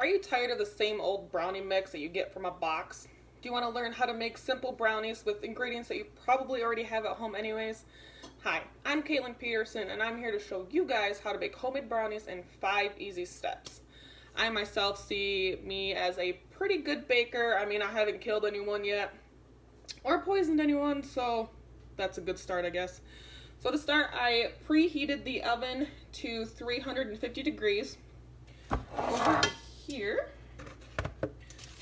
Are you tired of the same old brownie mix that you get from a box? Do you want to learn how to make simple brownies with ingredients that you probably already have at home anyways? Hi, I'm Caitlin Peterson and I'm here to show you guys how to make homemade brownies in 5 easy steps. I myself see me as a pretty good baker. I mean, I haven't killed anyone yet or poisoned anyone, so that's a good start, I guess. So to start, I preheated the oven to 350 degrees. Over here,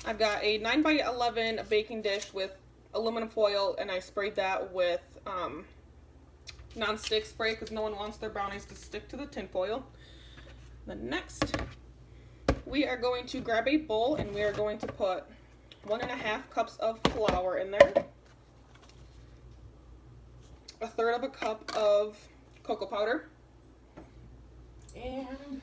I've got a 9x11 baking dish with aluminum foil, and I sprayed that with non-stick spray because no one wants their brownies to stick to the tin foil. Then next, we are going to grab a bowl and we are going to put 1.5 cups of flour in there, 1/3 cup of cocoa powder, and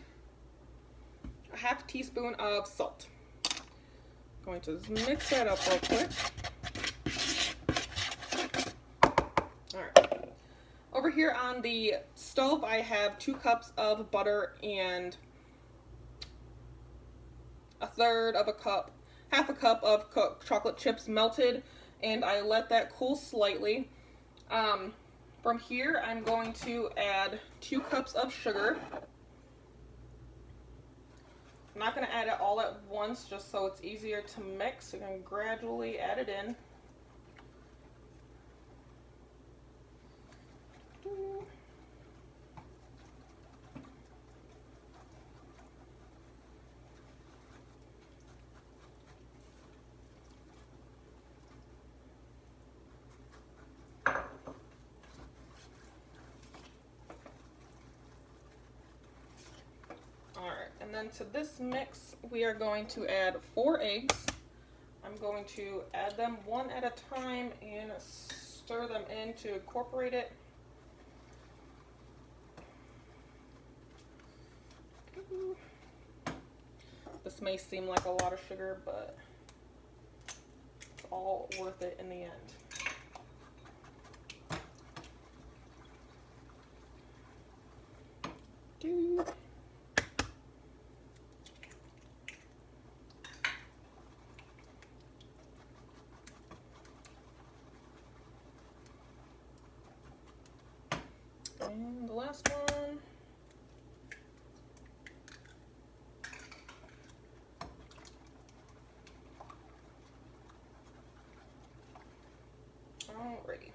a 1/2 teaspoon of salt. I'm going to mix that up real quick. Alright. Over here on the stove, I have 2 cups of butter and 1/3 cup, 1/2 cup of chocolate chips melted, and I let that cool slightly. From here, I'm going to add 2 cups of sugar. I'm not going to add it all at once just so it's easier to mix. I'm going to gradually add it in. And then to this mix, we are going to add 4 eggs. I'm going to add them one at a time and stir them in to incorporate it. This may seem like a lot of sugar, but it's all worth it in the end. And the last one. Alrighty.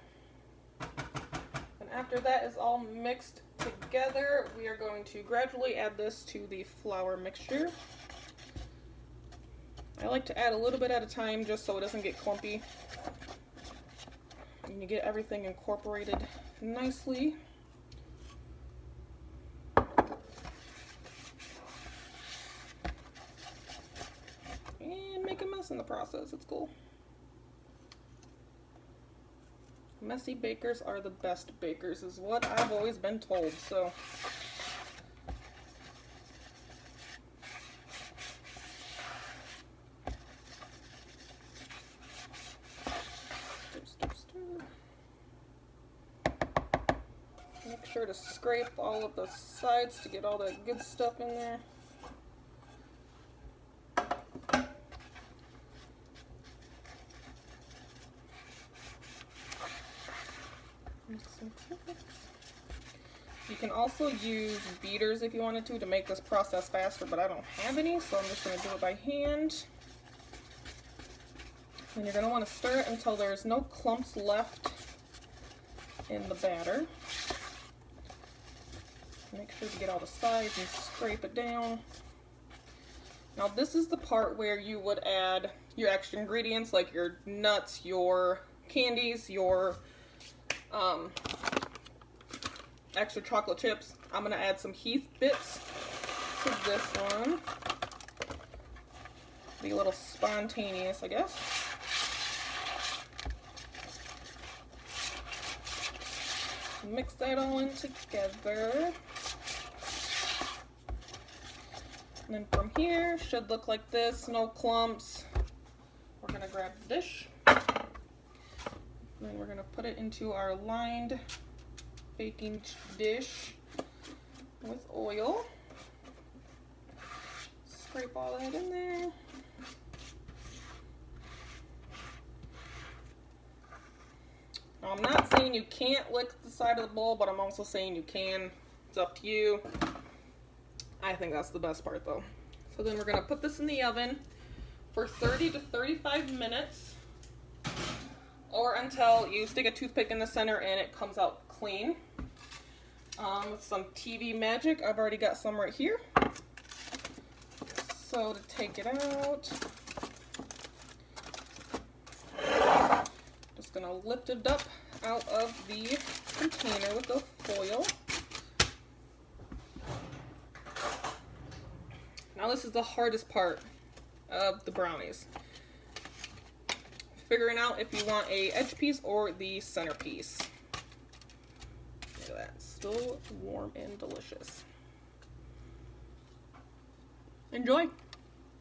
And after that is all mixed together, we are going to gradually add this to the flour mixture. I like to add a little bit at a time just so it doesn't get clumpy. And you get everything incorporated nicely. Make a mess in the process. It's cool. Messy bakers are the best bakers is what I've always been told, so stir. Make sure to scrape all of the sides to get all that good stuff in there. You can also use beaters if you wanted to make this process faster, but I don't have any, so I'm just going to do it by hand. And you're going to want to stir it until there's no clumps left in the batter. Make sure to get all the sides and scrape it down. Now this is the part where you would add your extra ingredients like your nuts, your candies, your extra chocolate chips. I'm going to add some Heath bits to this one. Be a little spontaneous, I guess. Mix that all in together. And then from here, should look like this, no clumps. We're going to grab the dish. And then we're going to put it into our lined baking dish with oil. Scrape all that in there. Now, I'm not saying you can't lick the side of the bowl, but I'm also saying you can. It's up to you. I think that's the best part though. So then we're gonna put this in the oven for 30 to 35 minutes, or until you stick a toothpick in the center and it comes out clean. With some TV magic, I've already got some right here. So to take it out, just gonna lift it up out of the container with the foil. Now this is the hardest part of the brownies. Figuring out if you want a edge piece or the center piece. Look at that, still warm and delicious. Enjoy!